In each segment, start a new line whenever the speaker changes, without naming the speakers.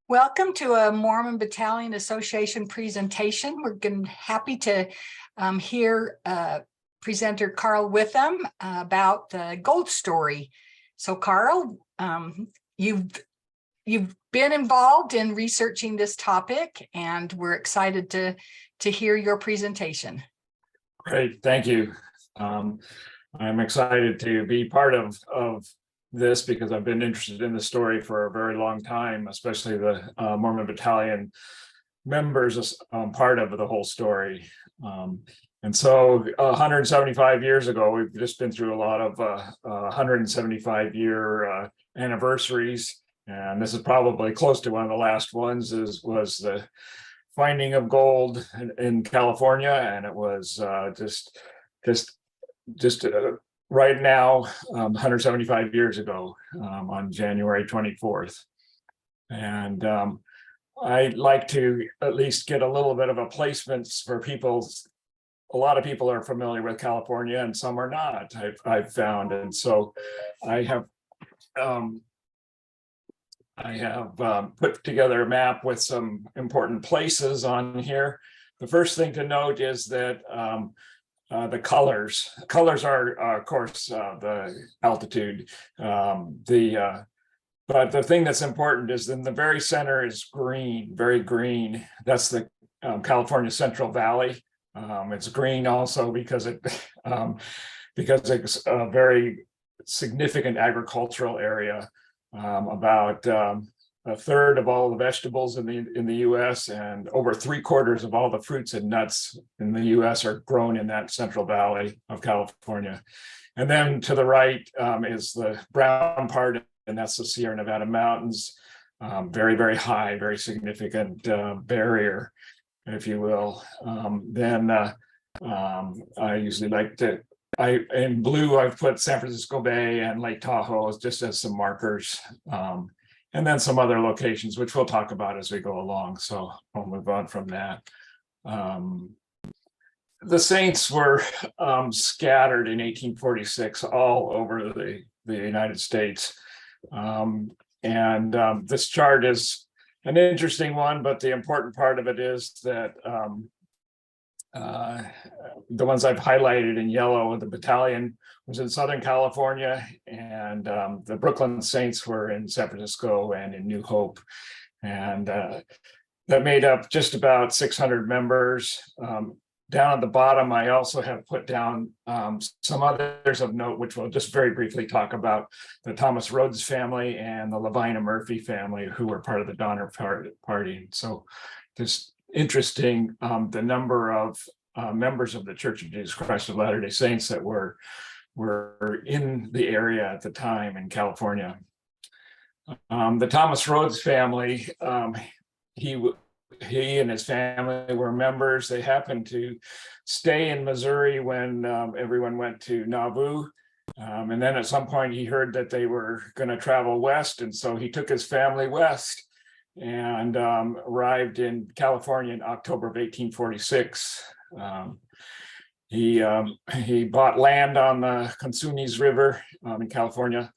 Welcome to a Mormon Battalion Association presentation. We're happy to hear presenter Carl Witham about the gold story. So Carl, you've been involved in researching this topic, and we're excited to hear your presentation.
Great, thank you. I'm excited to be part of this because I've been interested in the story for a very long time, especially the Mormon Battalion members as part of the whole story. And so 175 years ago, we've just been through a lot of 175-year anniversaries. And this is probably close to one of the last ones. Was the finding of gold in California, and it was just right now, 175 years ago, on January 24th. And I'd like to at least get a little bit of a placement for people. A lot of people are familiar with California and some are not, I've found. And so I have put together a map with some important places on here. The first thing to note is that the colors are, of course, the altitude. But the thing that's important is in the very center is green, very green. That's the California Central Valley. It's green also because it's a very significant agricultural area. About a third of all the vegetables in the U.S. and over 3/4 of all the fruits and nuts in the U.S. are grown in that Central Valley of California. And then to the right is the brown part, and that's the Sierra Nevada mountains. Very, very high, very significant barrier, if you will. I usually like to, in blue, I've put San Francisco Bay and Lake Tahoe just as some markers. And then some other locations, which we'll talk about as we go along. So I'll move on from that. The Saints were scattered in 1846 all over the United States. This chart is an interesting one, but the important part of it is that the ones I've highlighted in yellow, the battalion was in Southern California, and the Brooklyn Saints were in San Francisco and in New Hope. And that made up just about 600 members. Down at the bottom, I also have put down some others of note, which we'll just very briefly talk about: the Thomas Rhodes family and the Levina Murphy family, who were part of the Donner Party. So just interesting, the number of members of the Church of Jesus Christ of Latter-day Saints that were in the area at the time in California. The Thomas Rhodes family, he and his family were members. They happened to stay in Missouri when everyone went to Nauvoo. And then at some point he heard that they were going to travel west, and so he took his family west and arrived in California in October of 1846. He bought land on the Cosumnes River in California.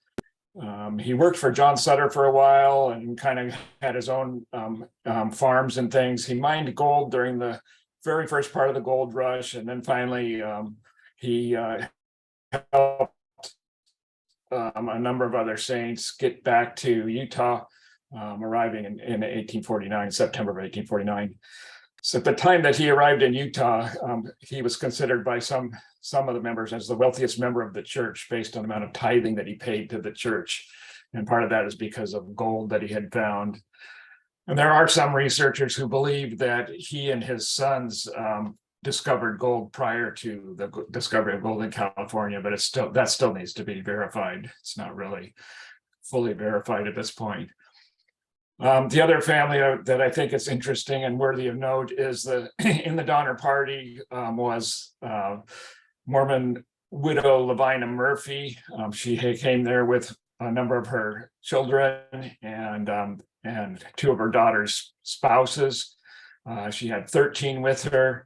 He worked for John Sutter for a while and kind of had his own farms and things. He mined gold during the very first part of the gold rush, and then finally he helped a number of other saints get back to Utah, arriving in 1849, September of 1849. So at the time that he arrived in Utah, he was considered by some of the members as the wealthiest member of the church based on the amount of tithing that he paid to the church. And part of that is because of gold that he had found. And there are some researchers who believe that he and his sons discovered gold prior to the discovery of gold in California, but that still needs to be verified. It's not really fully verified at this point. The other family that I think is interesting and worthy of note is in the Donner Party was Mormon widow Levina Murphy. She came there with a number of her children and two of her daughter's spouses. She had 13 with her.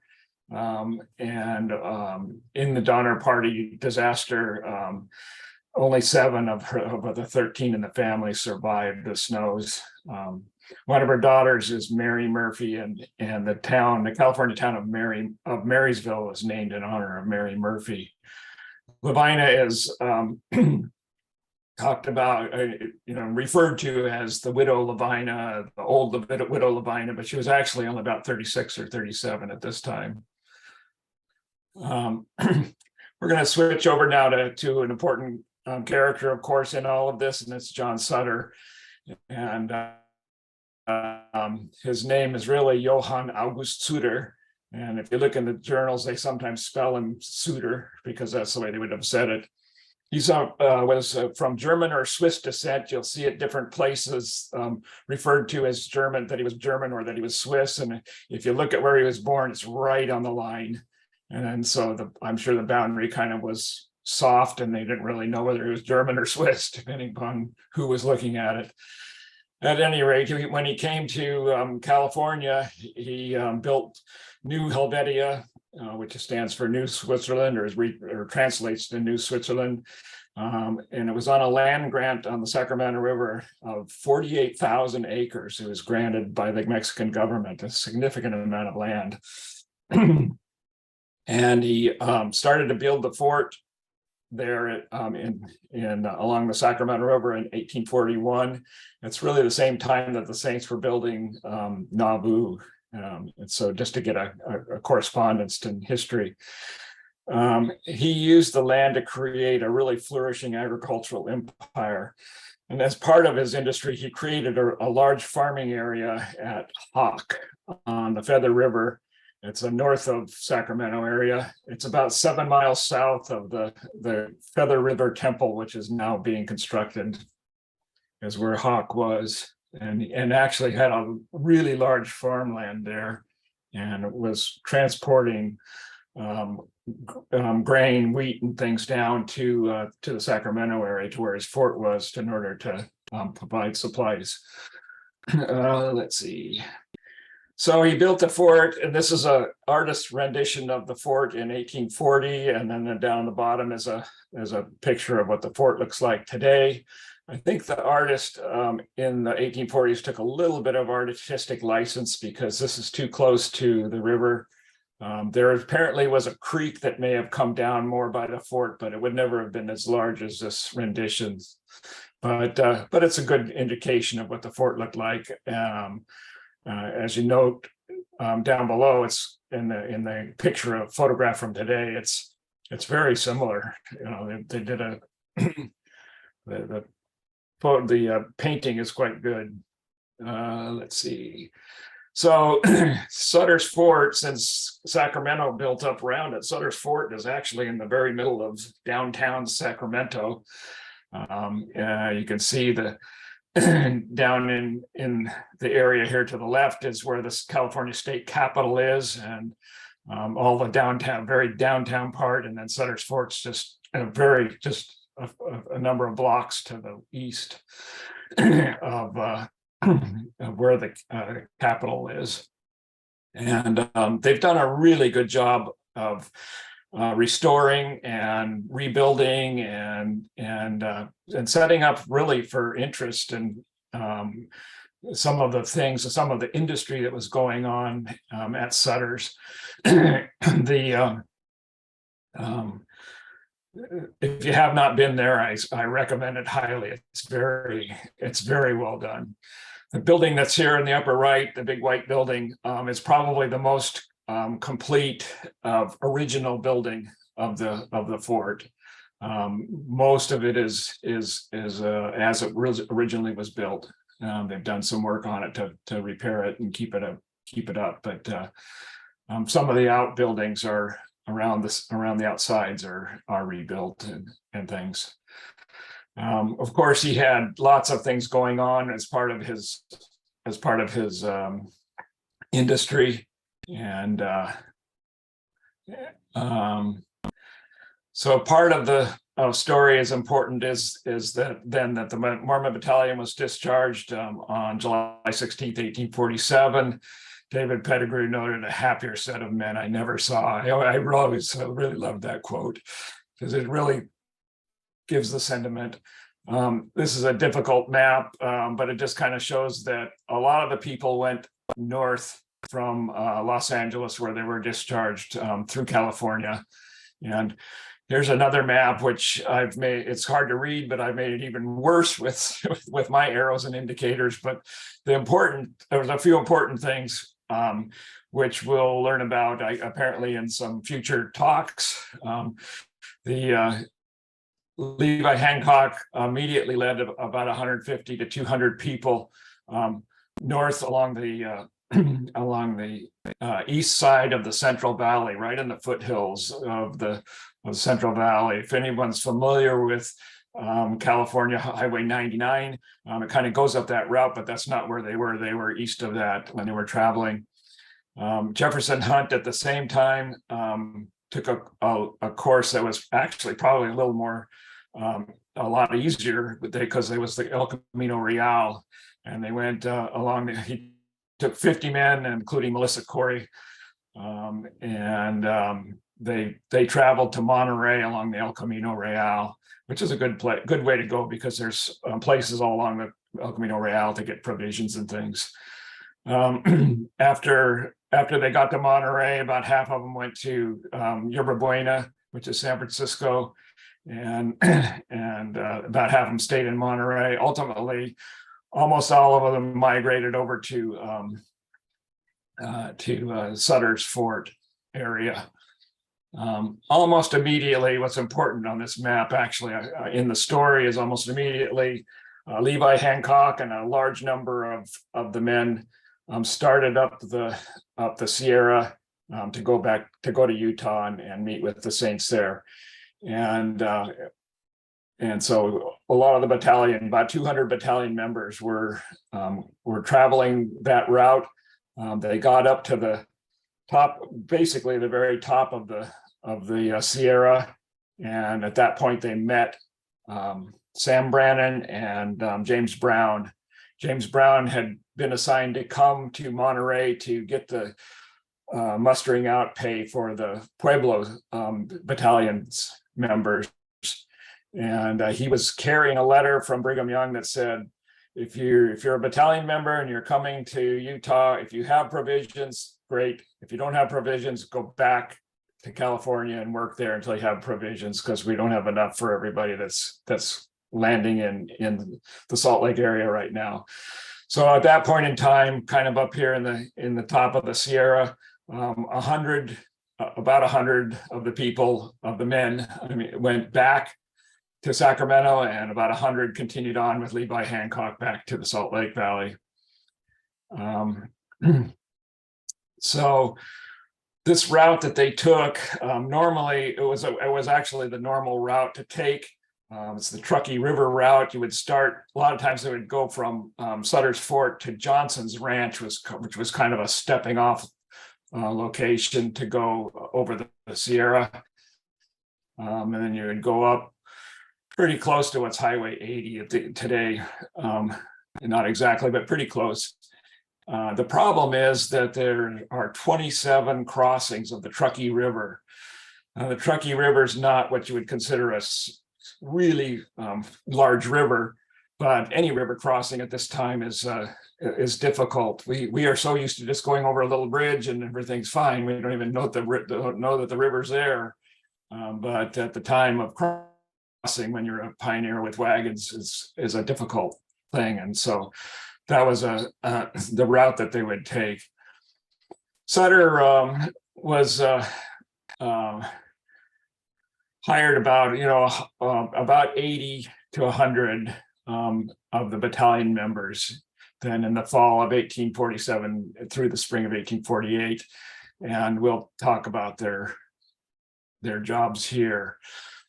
In the Donner Party disaster, only 7 of the 13 in the family survived the snows. one of her daughters is Mary Murphy, and the California town of Marysville was named in honor of Mary Murphy. Lavina is talked about, referred to as the widow Lavina, the old widow Lavina, but she was actually only about 36 or 37 at this time. We're going to switch over now to an important character, of course, in all of this, and it's John Sutter. And his name is really Johann August Sutter. And if you look in the journals, they sometimes spell him Suter because that's the way they would have said it. He was from German or Swiss descent. You'll see at different places referred to as German, that he was German or that he was Swiss. And if you look at where he was born, it's right on the line. And so I'm sure the boundary kind of was soft and they didn't really know whether he was German or Swiss, depending upon who was looking at it. At any rate, when he came to California, he built New Helvetia, which stands for New Switzerland, or translates to New Switzerland. And it was on a land grant on the Sacramento River of 48,000 acres. It was granted by the Mexican government, a significant amount of land. And he started to build the fort there along the Sacramento River in 1841. It's really the same time that the Saints were building Nauvoo. And so just to get a correspondence to history, he used the land to create a really flourishing agricultural empire. And as part of his industry, he created a large farming area at Hawk on the Feather River. It's a north of Sacramento area. It's about 7 miles south of the Feather River Temple, which is now being constructed, is where Hawk was, and actually had a really large farmland there, and it was transporting grain, wheat, and things down to the Sacramento area, to where his fort was, in order to provide supplies. Let's see. So he built the fort, and this is an artist's rendition of the fort in 1840, and then down the bottom is a picture of what the fort looks like today. I think the artist in the 1840s took a little bit of artistic license because this is too close to the river. There apparently was a creek that may have come down more by the fort, but it would never have been as large as this rendition. But it's a good indication of what the fort looked like. As you note down below, it's in the picture, of photograph from today. It's very similar. They did the painting is quite good. Let's see. So Sutter's Fort, since Sacramento built up around it, Sutter's Fort is actually in the very middle of downtown Sacramento. You can see down in the area here to the left is where the California State Capitol is, and all the very downtown part, and then Sutter's Fort's just a number of blocks to the east of where the Capitol is. And they've done a really good job of restoring and rebuilding and setting up really for interest in some of the industry that was going on at Sutter's. If you have not been there, I recommend it highly. It's very well done. The building that's here in the upper right, the big white building, is probably the most complete original building of the fort. Most of it is as it originally was built. They've done some work on it to repair it and keep it up, but some of the outbuildings are around the outsides are rebuilt and things. Of course, he had lots of things going on as part of his industry, and so part of the story is important is that the Mormon Battalion was discharged on July 16th, 1847. David Pettigrew noted, "A happier set of men I never saw." I really loved that quote because it really gives the sentiment. This is a difficult map, but it just kind of shows that a lot of the people went north from Los Angeles, where they were discharged through California. And here's another map, which I've made. It's hard to read, but I've made it even worse with my arrows and indicators. But there's a few important things which we'll learn about apparently in some future talks. The Levi Hancock immediately led about 150 to 200 people north along the east side of the Central Valley, right in the foothills of the Central Valley. If anyone's familiar with California Highway 99, it kind of goes up that route, but that's not where they were. They were east of that when they were traveling. Jefferson Hunt at the same time took a course that was actually probably a little more a lot easier because it was the El Camino Real, and they went along. He took 50 men, including Melissa Corey, and they traveled to Monterey along the El Camino Real, which is a good way to go because there's places all along the El Camino Real to get provisions and things. After they got to Monterey, about half of them went to Yerba Buena, which is San Francisco, and about half of them stayed in Monterey. Ultimately, almost all of them migrated over to Sutter's Fort area. Almost immediately, what's important on this map, actually, in the story, is almost immediately Levi Hancock and a large number of the men started up the Sierra to go to Utah and meet with the Saints there. And so a lot of the battalion, about 200 battalion members were traveling that route. They got up to the top, basically the very top of the Sierra, and at that point they met Sam Brannan and James Brown. James Brown had been assigned to come to Monterey to get the mustering out pay for the Pueblo battalion's members. And he was carrying a letter from Brigham Young that said, if you're a battalion member and you're coming to Utah, if you have provisions, great. If you don't have provisions, go back to California and work there until you have provisions, because we don't have enough for everybody that's landing in the Salt Lake area right now. So at that point in time, kind of up here in the top of the Sierra, about 100 of the people, of the men, went back to Sacramento, and about 100 continued on with Levi Hancock back to the Salt Lake Valley. So this route that they took, normally it was actually the normal route to take. It's the Truckee River route. You would start, a lot of times they would go from Sutter's Fort to Johnson's Ranch, which was kind of a stepping off location to go over the Sierra. And then you would go up pretty close to what's Highway 80 today. Not exactly, but pretty close. The problem is that there are 27 crossings of the Truckee River. The Truckee River is not what you would consider a really large river, but any river crossing at this time is difficult. We are so used to just going over a little bridge and everything's fine. We don't even know that the river's there. But at the time of crossing, when you're a pioneer with wagons, is a difficult thing. And so that was the route that they would take. Sutter was hired about 80 to 100 of the battalion members then in the fall of 1847 through the spring of 1848. And we'll talk about their jobs here.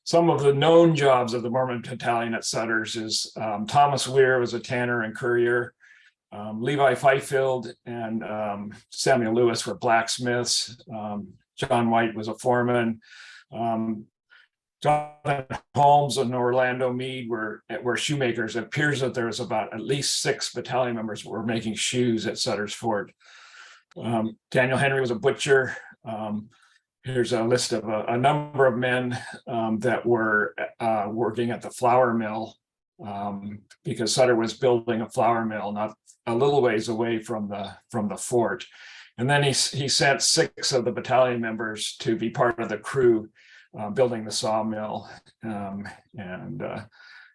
Some of the known jobs of the Mormon Battalion at Sutter's is Thomas Weir was a tanner and currier. Levi Fifield and Samuel Lewis were blacksmiths. John White was a foreman. Jonathan Holmes and Orlando Meade were shoemakers. It appears that there was about at least 6 battalion members who were making shoes at Sutter's Fort. Daniel Henry was a butcher. Here's a list of a number of men that were working at the flour mill because Sutter was building a flour mill not a little ways away from the fort. And then he sent 6 of the battalion members to be part of the crew building the sawmill.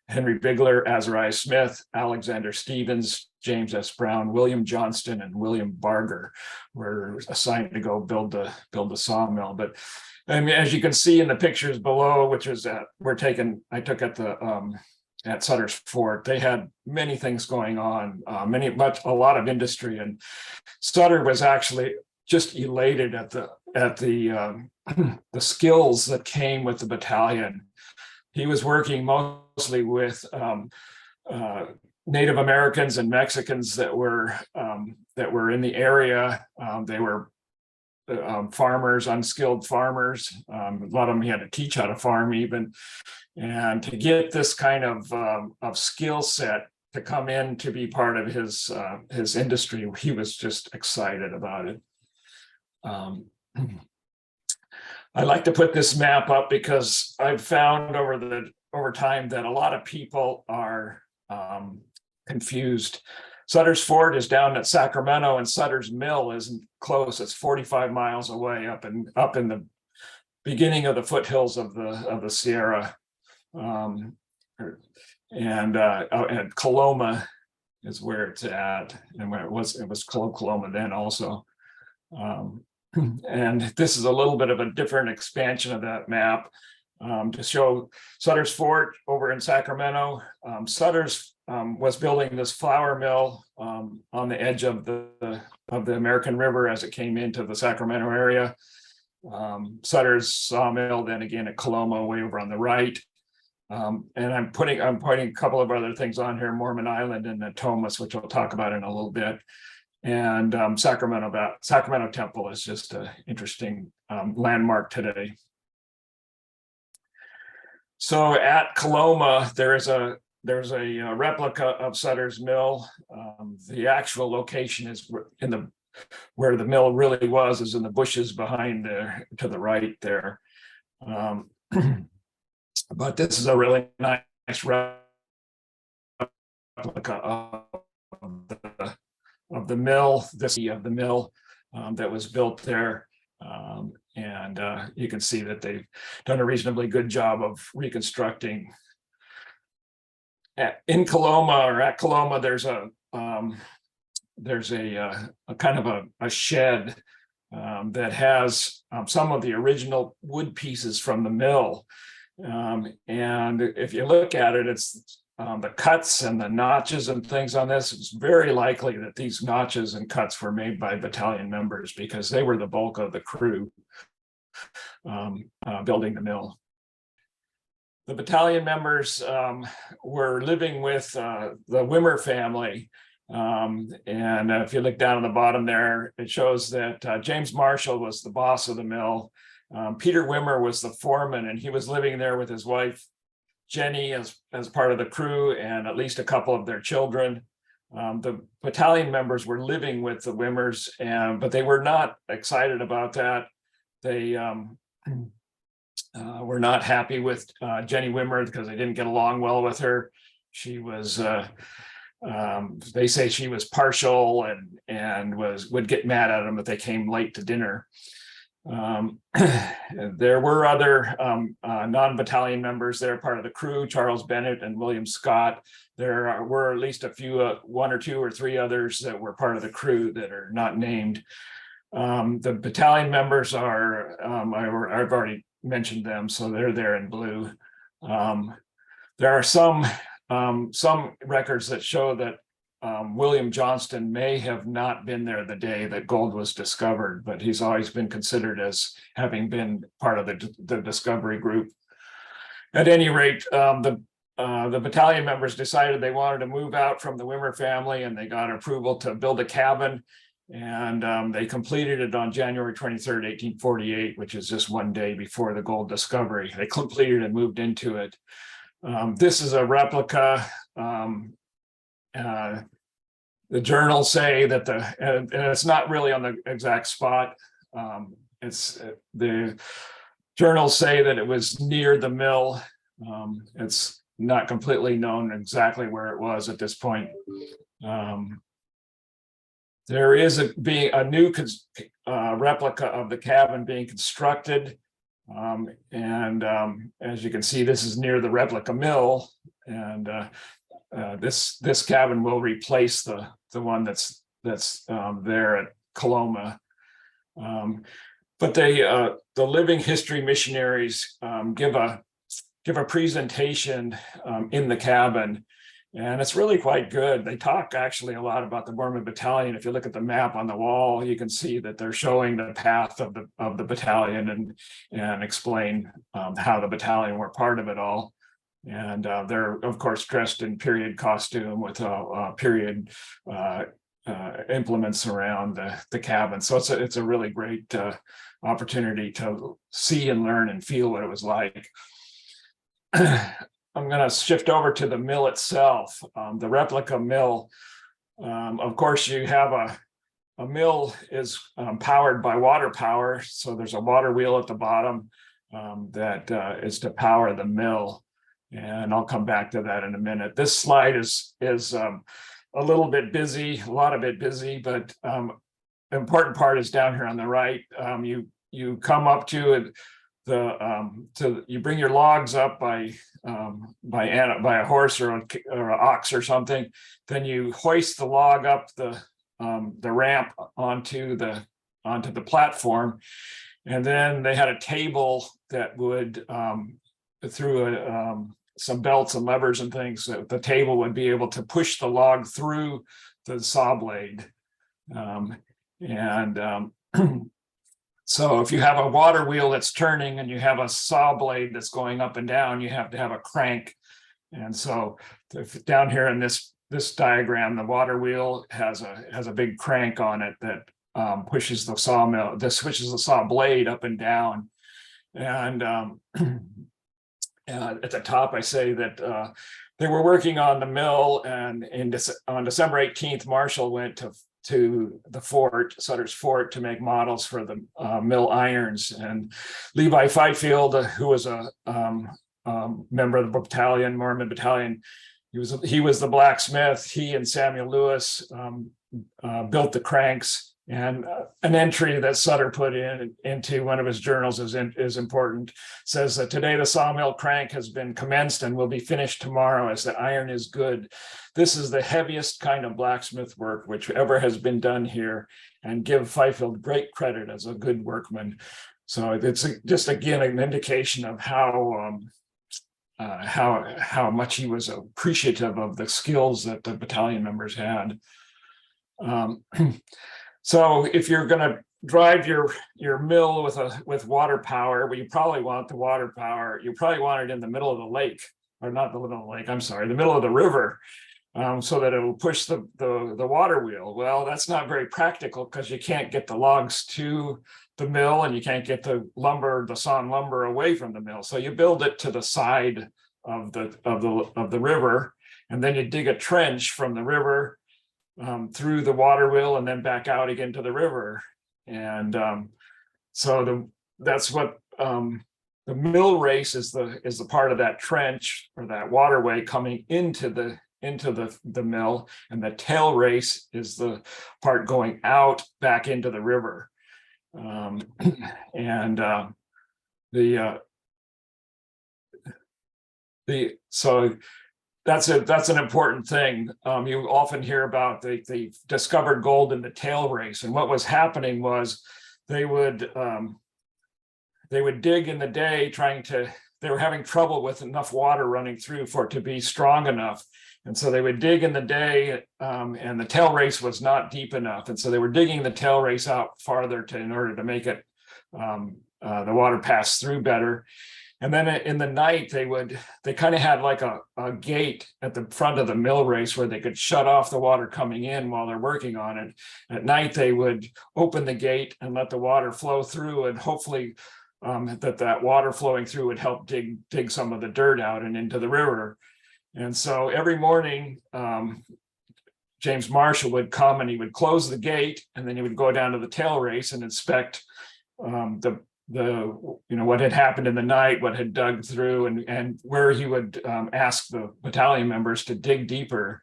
Henry Bigler, Azariah Smith, Alexander Stevens, James S. Brown, William Johnston, and William Barger were assigned to go build the sawmill. But I mean, as you can see in the pictures below, which is I took at the at Sutter's Fort, they had many things going on, a lot of industry, and Sutter was actually just elated at the skills that came with the battalion. He was working mostly with Native Americans and Mexicans that were in the area. They were farmers, unskilled farmers. A lot of them he had to teach how to farm even. And to get this kind of skill set to come in to be part of his industry, he was just excited about it. I like to put this map up because I've found over time that a lot of people are confused. Sutter's Fort is down at Sacramento, and Sutter's Mill isn't close. It's 45 miles away up in the beginning of the foothills of the Sierra. And Coloma is where it's at, and where it was Coloma then also. And this is a little bit of a different expansion of that map to show Sutter's Fort over in Sacramento. Sutter's was building this flour mill on the edge of the American River as it came into the Sacramento area. Sutter's sawmill then again at Coloma way over on the right. And I'm putting a couple of other things on here, Mormon Island and Natomas, which I'll talk about in a little bit. And Sacramento Temple is just an interesting landmark today. So at Coloma, there's a replica of Sutter's Mill. The actual location is where the mill really was, is in the bushes behind there to the right there. But this is a really nice replica of the mill, that was built there. And you can see that they've done a reasonably good job of reconstructing. In Coloma, or at Coloma, there's a kind of a shed that has some of the original wood pieces from the mill. And if you look at it, it's the cuts and the notches and things on this. It's very likely that these notches and cuts were made by battalion members, because they were the bulk of the crew building the mill. The battalion members were living with the Wimmer family. And if you look down on the bottom there, it shows that James Marshall was the boss of the mill. Peter Wimmer was the foreman, and he was living there with his wife, Jenny, as part of the crew, and at least a couple of their children. The battalion members were living with the Wimmers, but they were not excited about that. They were not happy with Jenny Wimmer because they didn't get along well with her. She was, they say she was partial and would get mad at them if they came late to dinner. There were other non-battalion members there, part of the crew, Charles Bennett and William Scott. There were at least a few, 1 or 2 or 3 others that were part of the crew that are not named. The battalion members are, I've already mentioned them, so they're there in blue. There are some records that show that William Johnston may have not been there the day that gold was discovered, but he's always been considered as having been part of the discovery group. At any rate, the battalion members decided they wanted to move out from the Wimmer family, and they got approval to build a cabin, and they completed it on January 23rd, 1848, which is just one day before the gold discovery. They completed and moved into it. This is a replica. The journals say that and it's not really on the exact spot. The journals say that it was near the mill. It's not completely known exactly where it was at this point. There is being a new replica of the cabin being constructed. As you can see, this is near the replica mill, and this cabin will replace the one that's there at Coloma. But the Living History missionaries give a presentation in the cabin, and it's really quite good. They talk actually a lot about the Mormon Battalion. If you look at the map on the wall, you can see that they're showing the path of the battalion and explain how the battalion were part of it all. And they're of course dressed in period costume with period implements around the cabin. So it's a really great opportunity to see and learn and feel what it was like. I'm going to shift over to the mill itself, the replica mill. Of course, you have a mill is powered by water power. So there's a water wheel at the bottom that is to power the mill. And I'll come back to that in a minute. This slide is a little bit busy, a lot of it busy, but the important part is down here on the right. You come up to you bring your logs up by a horse or an ox or something. Then you hoist the log up the ramp onto the platform, and then they had a table that would through some belts and levers and things, that the table would be able to push the log through the saw blade. So if you have a water wheel that's turning and you have a saw blade that's going up and down, you have to have a crank. And so down here in this diagram, the water wheel has a big crank on it that pushes the sawmill, that switches the saw blade up and down. And at the top, I say that they were working on the mill, and on December 18th, Marshall went to the fort, Sutter's Fort, to make models for the mill irons. And Levi Fifield, who was a member of the battalion, Mormon Battalion, he was the blacksmith. He and Samuel Lewis built the cranks. And an entry that Sutter put into one of his journals is important. Says that today the sawmill crank has been commenced and will be finished tomorrow, as the iron is good. This is the heaviest kind of blacksmith work which ever has been done here, and give Fifield great credit as a good workman. So it's just again an indication of how much he was appreciative of the skills that the battalion members had. So if you're going to drive your mill with water power, well, you probably want the water power. You probably want it in the middle of the lake, or not the middle of the lake. I'm sorry, the middle of the river, so that it will push the water wheel. Well, that's not very practical because you can't get the logs to the mill, and you can't get the sawn lumber away from the mill. So you build it to the side of the river, and then you dig a trench from the river through the water wheel and then back out again to the river. And that's what the mill race is the part of that trench or that waterway coming into the mill, and the tail race is the part going out back into the river. So that's an important thing. You often hear about they discovered gold in the tail race, and what was happening was they would dig in the day they were having trouble with enough water running through for it to be strong enough. And so they would dig in the day, and the tail race was not deep enough. And so they were digging the tail race out farther in order to make it the water pass through better. And then in the night, they kind of had like a gate at the front of the mill race where they could shut off the water coming in while they're working on it. At night, they would open the gate and let the water flow through, and hopefully that water flowing through would help dig some of the dirt out and into the river. And so every morning, James Marshall would come and he would close the gate, and then he would go down to the tail race and inspect what had happened in the night, what had dug through, and where he would ask the battalion members to dig deeper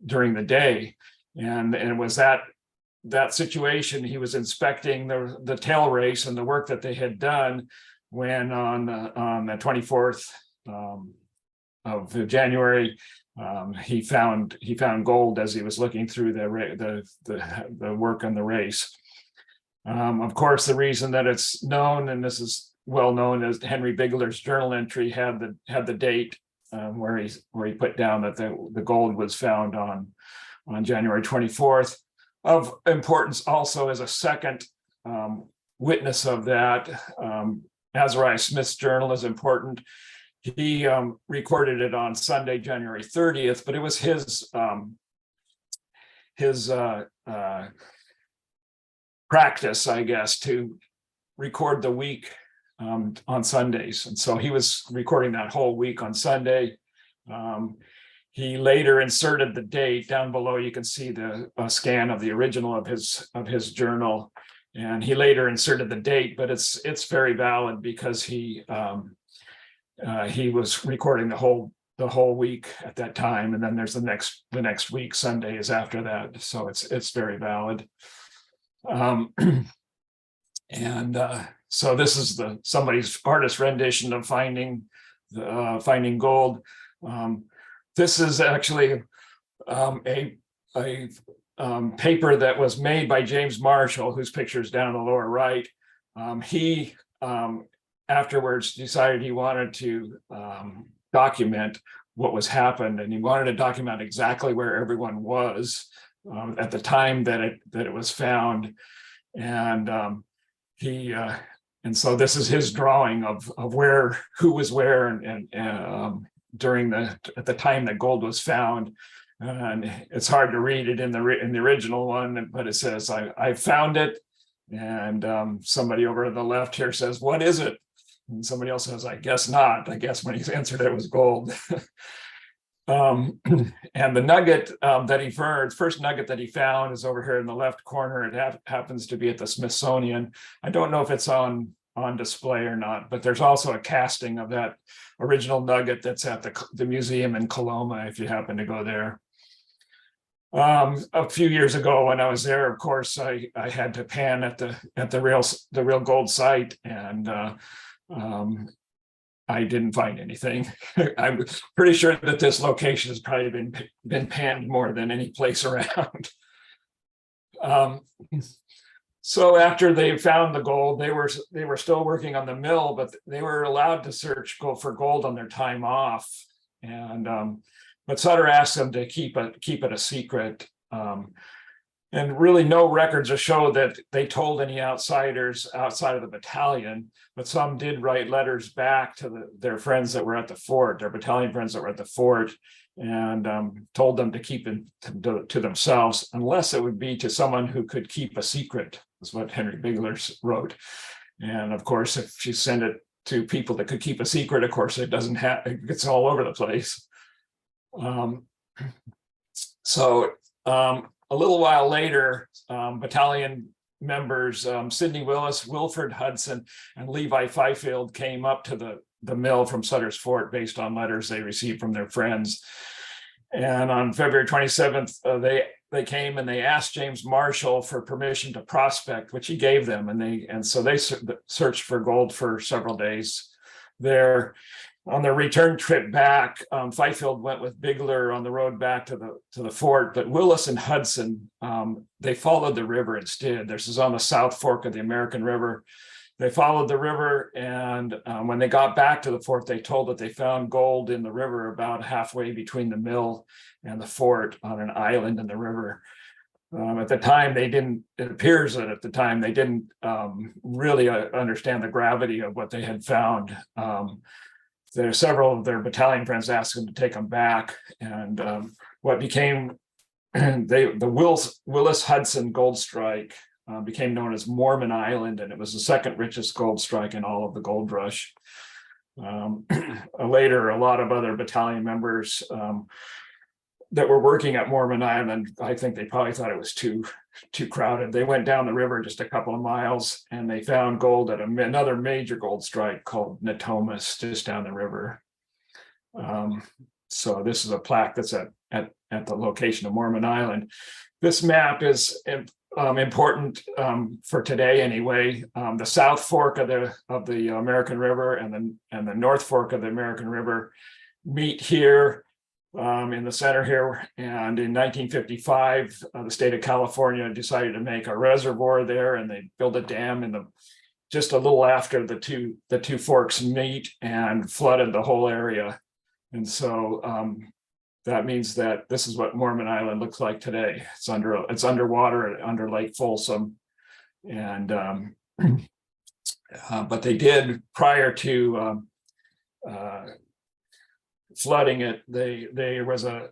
during the day. And it was that situation. He was inspecting the tail race and the work that they had done when on the 24th of January, he found gold as he was looking through the work on the race. Of course, the reason that it's known, and this is well known, as Henry Bigler's journal entry had the date where he put down that the gold was found on January 24th. Of importance also as a second witness of that, Azariah Smith's journal is important. He recorded it on Sunday, January 30th, but it was his practice, I guess, to record the week on Sundays. And so he was recording that whole week on Sunday. He later inserted the date down below. You can see the scan of the original of his journal, and he later inserted the date, but it's very valid because he was recording the whole week at that time, and then there's the next week, Sunday is after that, so it's very valid. So this is somebody's artist rendition of finding gold. This is actually a paper that was made by James Marshall, whose picture is down in the lower right. He afterwards decided he wanted to document what was happened, and he wanted to document exactly where everyone was at the time that it was found. And and so this is his drawing of who was where and at the time that gold was found. And it's hard to read it in the original one, but it says, I found it. And somebody over on the left here says, what is it? And somebody else says, I guess not. I guess when he answered it was gold. And the nugget that he found, first nugget that he found, is over here in the left corner. It happens to be at the Smithsonian. I don't know if it's on display or not, but there's also a casting of that original nugget that's at the museum in Coloma, if you happen to go there. A few years ago when I was there, of course, I had to pan at the real gold site, and I didn't find anything. I'm pretty sure that this location has probably been panned more than any place around. So after they found the gold, they were still working on the mill, but they were allowed to search for gold on their time off. And but Sutter asked them to keep it a secret. And really no records to show that they told any outsiders outside of the battalion, but some did write letters back to their friends that were at the fort, their battalion friends that were at the fort, and told them to keep it to themselves, unless it would be to someone who could keep a secret, is what Henry Bigler wrote. And of course, if you send it to people that could keep a secret, of course, it gets all over the place. A little while later, battalion members Sidney Willis, Wilford Hudson, and Levi Fifield came up to the mill from Sutter's Fort based on letters they received from their friends. And on February 27th, they came and they asked James Marshall for permission to prospect, which he gave them. And so they searched for gold for several days there. On their return trip back, Fifield went with Bigler on the road back to the fort, but Willis and Hudson, they followed the river instead. This is on the South Fork of the American River. They followed the river, and when they got back to the fort, they told that they found gold in the river about halfway between the mill and the fort on an island in the river. At the time, it appears that at the time they didn't really understand the gravity of what they had found. There are several of their battalion friends asked them to take them back, and what became the Willis Hudson gold strike became known as Mormon Island, and it was the second richest gold strike in all of the gold rush. Later, a lot of other battalion members that were working at Mormon Island, I think they probably thought it was too crowded. They went down the river just a couple of miles and they found gold at another major gold strike called Natomas just down the river. So this is a plaque that's at the location of Mormon Island. This map is important for today anyway. The South Fork of the American River and the North Fork of the American River meet here in the center here. And in 1955, the state of California decided to make a reservoir there, and they built a dam in just a little after the two forks meet and flooded the whole area. And so that means that this is what Mormon Island looks like today. It's underwater under Lake Folsom, and but they did prior to flooding it. There was a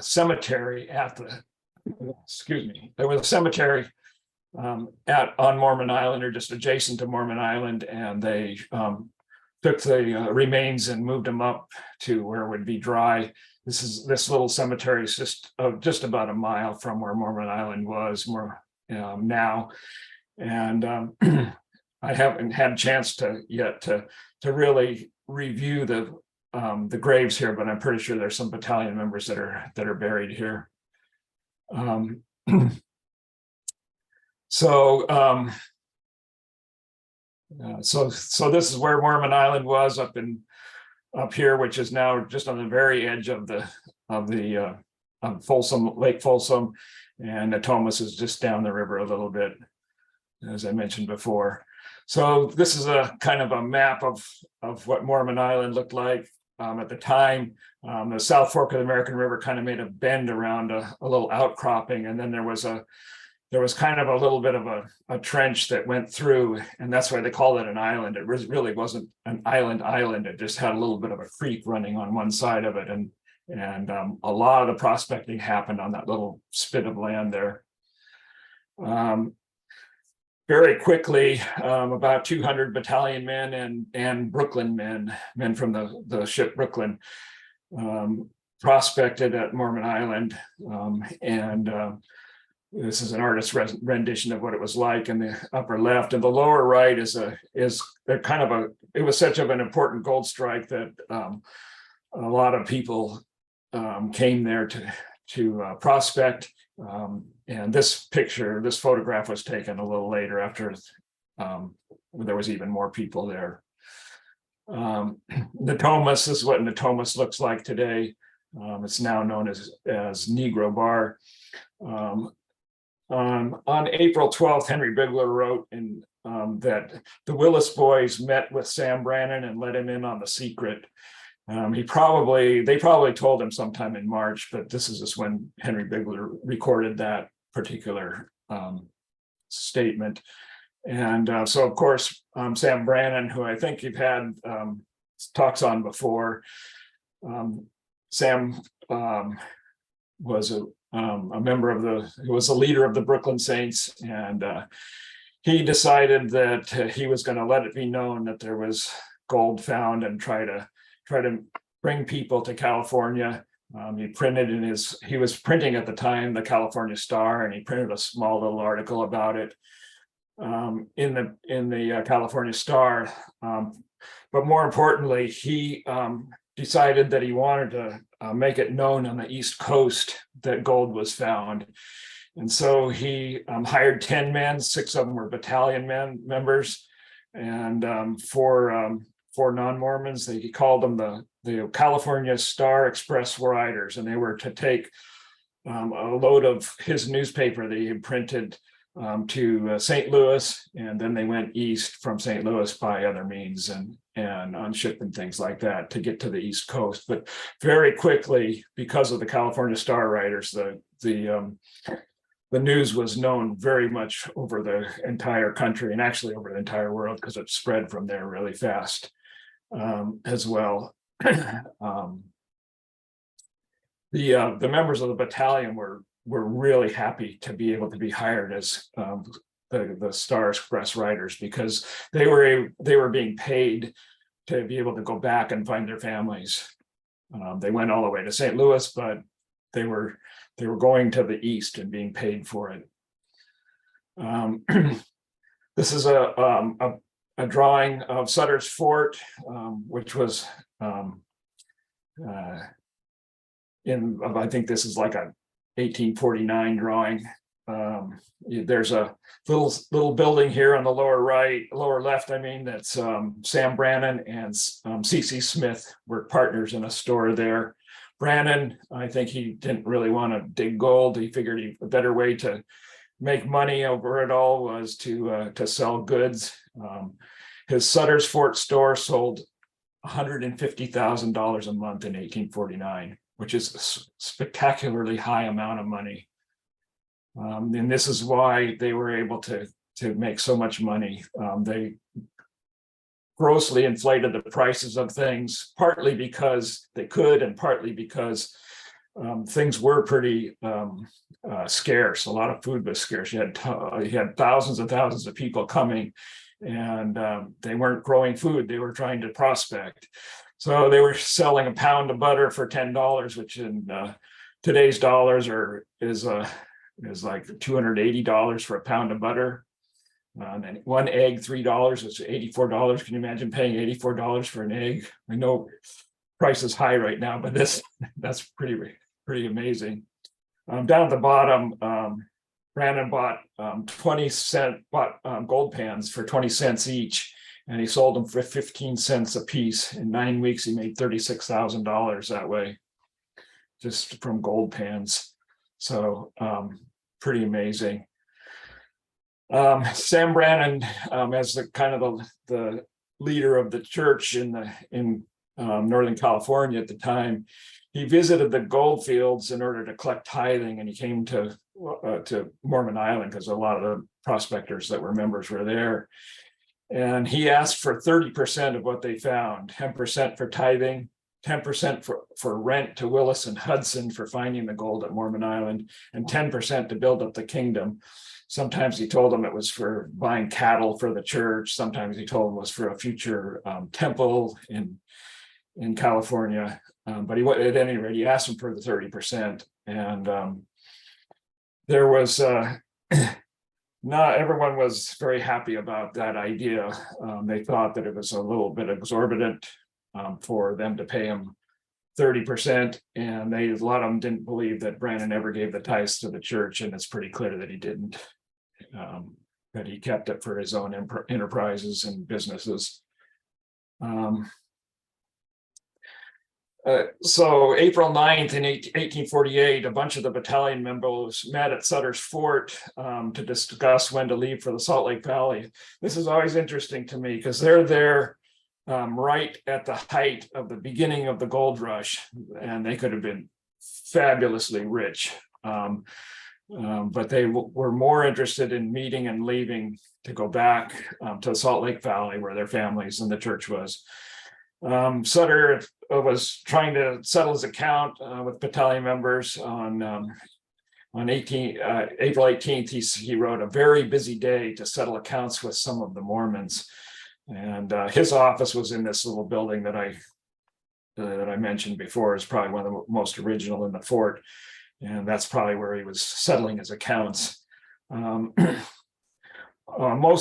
cemetery at the. Excuse me. There was a cemetery on Mormon Island, or just adjacent to Mormon Island, and they took the remains and moved them up to where it would be dry. This little cemetery is just about a mile from where Mormon Island was now, and I haven't had a chance yet to really review the graves here, but I'm pretty sure there's some battalion members that are buried here. So this is where Mormon Island was up here, which is now just on the very edge of Folsom, Lake Folsom, and Natomas is just down the river a little bit, as I mentioned before. So this is a kind of a map of what Mormon Island looked like at the time. The South Fork of the American River kind of made a bend around a little outcropping, and then there was kind of a little bit of a trench that went through, and that's why they called it an island. It really wasn't an island. It just had a little bit of a creek running on one side of it, and a lot of the prospecting happened on that little spit of land there. Very quickly, about 200 battalion men and Brooklyn men from the ship Brooklyn prospected at Mormon Island, and this is an artist's rendition of what it was like in the upper left, and the lower right is kind of it was such of an important gold strike that a lot of people came there to prospect. And this photograph was taken a little later after there was even more people there. Natomas is what Natomas looks like today. It's now known as Negro Bar. On April 12th, Henry Bigler wrote that the Willis boys met with Sam Brannan and let him in on the secret. They probably told him sometime in March, but this is just when Henry Bigler recorded that particular statement. And so, of course, Sam Brannan, who I think you've had talks on before, Sam was a member he was a leader of the Brooklyn Saints, and he decided that he was going to let it be known that there was gold found and try to bring people to California. He was printing at the time the California Star, and he printed a small little article about it in the California Star. But more importantly, he decided that he wanted to make it known on the East Coast that gold was found. And so he hired 10 men, 6 of them were battalion members, and four non-Mormons. He called them the California Star Express Riders, and they were to take a load of his newspaper that he had printed to St. Louis, and then they went east from St. Louis by other means and on ship and things like that to get to the East Coast. But very quickly, because of the California Star Riders, the news was known very much over the entire country, and actually over the entire world, because it spread from there really fast as well. The members of the battalion were really happy to be able to be hired as the Star Express Riders, because they were being paid to be able to go back and find their families. They went all the way to St. Louis, but they were going to the east and being paid for it. This is a drawing of Sutter's Fort, which was I think this is like a 1849 drawing. There's a little building here on the lower left, I mean, that's Sam Brannan and C.C. Smith were partners in a store there. Brannan, I think he didn't really want to dig gold. He figured a better way to make money over it all was to sell goods. His Sutter's Fort store sold $150,000 a month in 1849, which is a spectacularly high amount of money. And this is why they were able to make so much money. They grossly inflated the prices of things, partly because they could, and partly because things were pretty scarce. A lot of food was scarce. You had thousands and thousands of people coming, and they weren't growing food. They were trying to prospect. So they were selling a pound of butter for $10, which in today's dollars is like $280 for a pound of butter. And one egg, $3 is $84. Can you imagine paying $84 for an egg? I know price is high right now, but that's pretty amazing. Down at the bottom, Brannan bought 20-cent gold pans for 20 cents each, and he sold them for 15 cents a piece. In 9 weeks, he made $36,000 that way, just from gold pans. So pretty amazing. Sam Brannan, as the kind of the leader of the church in Northern California at the time, he visited the gold fields in order to collect tithing, and he came to Mormon Island because a lot of the prospectors that were members were there. And he asked for 30% of what they found, 10% for tithing, 10% for rent to Willis and Hudson for finding the gold at Mormon Island, and 10% to build up the kingdom. Sometimes he told them it was for buying cattle for the church. Sometimes he told them it was for a future temple in California. But at any rate, he asked them for the 30%. And there was not everyone was very happy about that idea. They thought that it was a little bit exorbitant for them to pay him 30%, and a lot of them didn't believe that Brannan ever gave the tithes to the church, and it's pretty clear that he didn't. That he kept it for his own enterprises and businesses. So April 9th in 1848, a bunch of the battalion members met at Sutter's Fort to discuss when to leave for the Salt Lake Valley. This is always interesting to me because they're there right at the height of the beginning of the gold rush, and they could have been fabulously rich. But they were more interested in meeting and leaving to go back to the Salt Lake Valley where their families and the church was. Sutter was trying to settle his account with battalion members on April 18th. He wrote a very busy day to settle accounts with some of the Mormons. And his office was in this little building that I mentioned before. Is probably one of the most original in the fort. And that's probably where he was settling his accounts. Most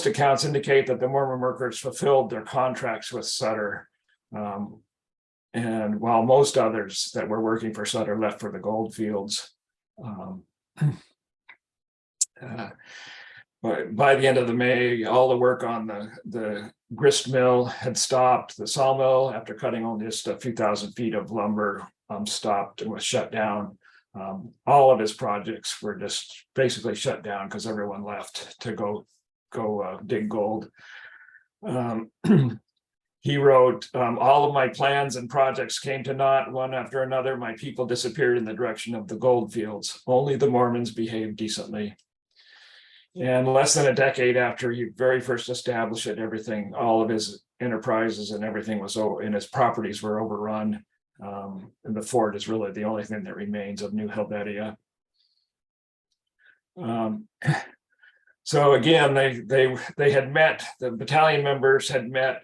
accounts indicate that the Mormon workers fulfilled their contracts with Sutter. And while most others that were working for Sutter left for the gold fields. But by the end of the May, all the work on the grist mill had stopped. The sawmill, after cutting only just a few thousand feet of lumber, stopped and was shut down. All of his projects were just basically shut down because everyone left to go dig gold. He wrote, all of my plans and projects came to naught one after another. My people disappeared in the direction of the gold fields. Only the Mormons behaved decently. And less than a decade after he very first established it, everything, all of his enterprises and everything was over, and his properties were overrun. And the fort is really the only thing that remains of New Helvetia. So again, they had met, the battalion members had met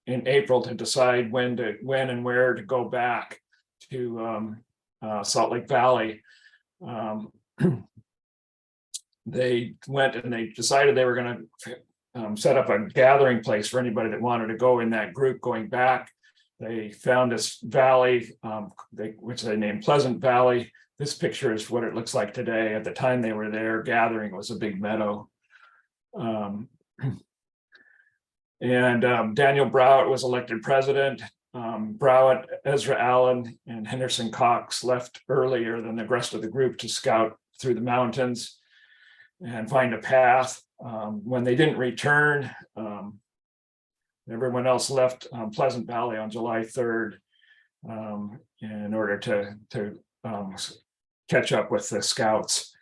in April to decide when and where to go back to Salt Lake Valley. They went and they decided they were going to set up a gathering place for anybody that wanted to go in that group going back. They found this valley, which they named Pleasant Valley. This picture is what it looks like today. At the time they were there gathering, it was a big meadow. Daniel Browett was elected president. Browett, Ezra Allen, and Henderson Cox left earlier than the rest of the group to scout through the mountains and find a path. When they didn't return, everyone else left Pleasant Valley on July 3rd in order to catch up with the scouts.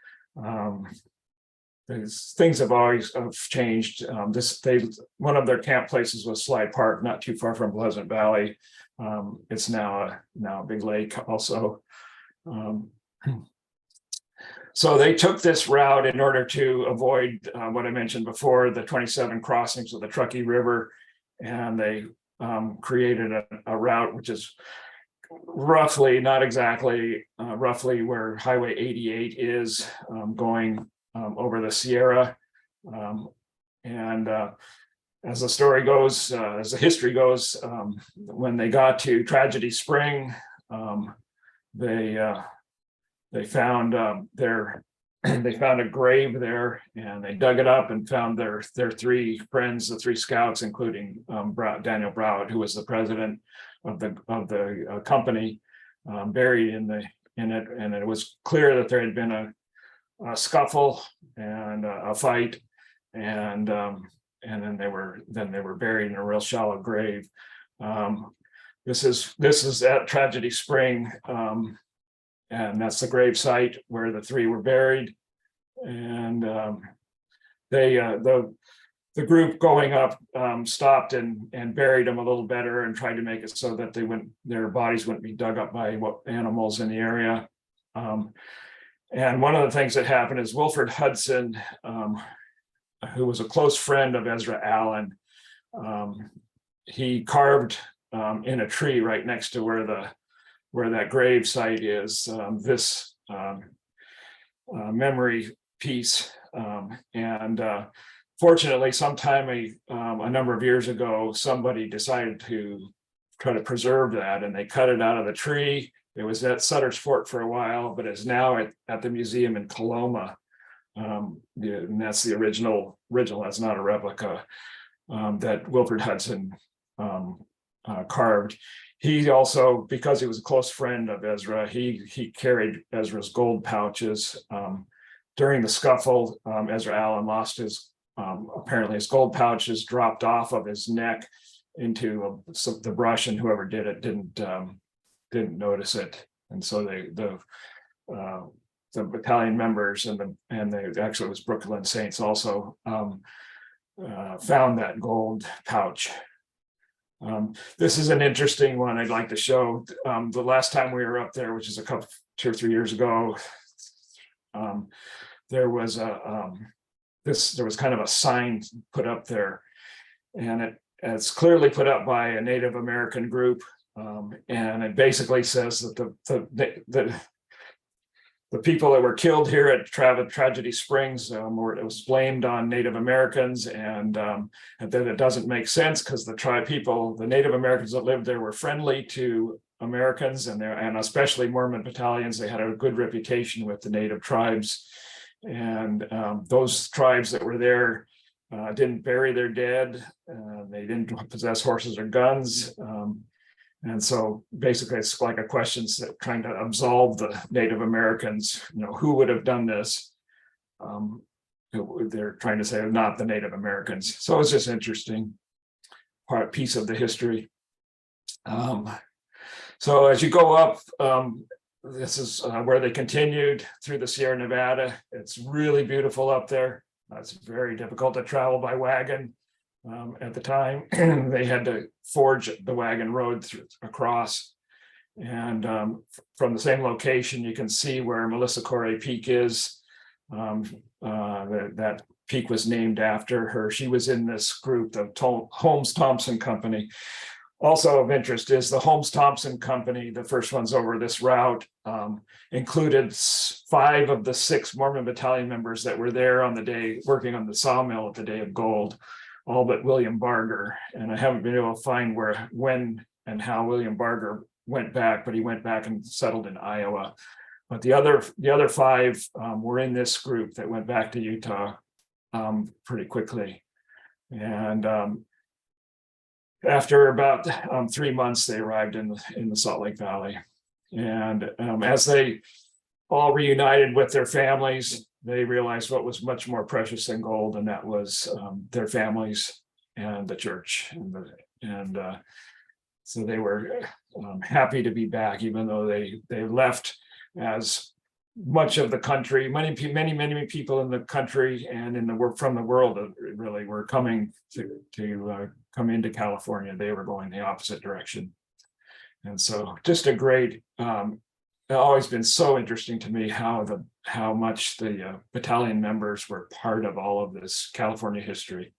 Things have always changed. One of their camp places was Sly Park, not too far from Pleasant Valley. It's now a big lake also. So they took this route in order to avoid what I mentioned before, the 27 crossings of the Truckee River, and they created a route which is roughly, not exactly, roughly where Highway 88 is, going over the Sierra. As the story goes, as the history goes, when they got to Tragedy Spring, they found they found a grave there, and they dug it up and found their three friends, the three scouts, including Daniel Browett, who was the president of the company, buried in it. And it was clear that there had been a scuffle and a fight, and then they were buried in a real shallow grave. This is at Tragedy Spring. And that's the grave site where the three were buried. And the group going up stopped and buried them a little better and tried to make it so that their bodies wouldn't be dug up by animals in the area. And one of the things that happened is Wilford Hudson, who was a close friend of Ezra Allen, he carved in a tree right next to where that grave site is, this memory piece. Fortunately, sometime a number of years ago, somebody decided to try to preserve that, and they cut it out of the tree. It was at Sutter's Fort for a while, but it's now at the museum in Coloma. And that's the original, that's not a replica, that Wilford Hudson carved. He also, because he was a close friend of Ezra, he carried Ezra's gold pouches. During the scuffle, Ezra Allen lost apparently his gold pouches dropped off of his neck into the brush, and whoever did it didn't notice it. And so the battalion members and actually it was Brooklyn Saints also found that gold pouch. This is an interesting one I'd like to show. The last time we were up there, which is 2 or 3 years ago, there was kind of a sign put up there, and it's clearly put up by a Native American group, and it basically says that the people that were killed here at Tragedy Springs, it was blamed on Native Americans, and then it doesn't make sense because the Native Americans that lived there were friendly to Americans, and especially Mormon battalions. They had a good reputation with the Native tribes, and those tribes that were there didn't bury their dead. They didn't possess horses or guns. And so basically it's like a question trying to absolve the Native Americans, who would have done this? They're trying to say not the Native Americans. So it's just interesting piece of the history. So as you go up, this is where they continued through the Sierra Nevada. It's really beautiful up there. It's very difficult to travel by wagon. At the time, they had to forge the wagon road across. And from the same location, you can see where Melissa Corey Peak is. That peak was named after her. She was in this group, the Holmes Thompson Company. Also of interest is the Holmes Thompson Company, the first ones over this route, included 5 of the 6 Mormon Battalion members that were there on the day, working on the sawmill at the Day of Gold, all but William Barger. And I haven't been able to find when and how William Barger went back, but he went back and settled in Iowa. But the other 5 were in this group that went back to Utah pretty quickly. And after about 3 months, they arrived in the Salt Lake Valley. And as they all reunited with their families, they realized what was much more precious than gold, and that was their families and the church. So they were happy to be back, even though they left as much of the country, many people in the country and from the world really were coming to come into California. They were going the opposite direction. And so just a great, it's always been so interesting to me how much the battalion members were part of all of this California history.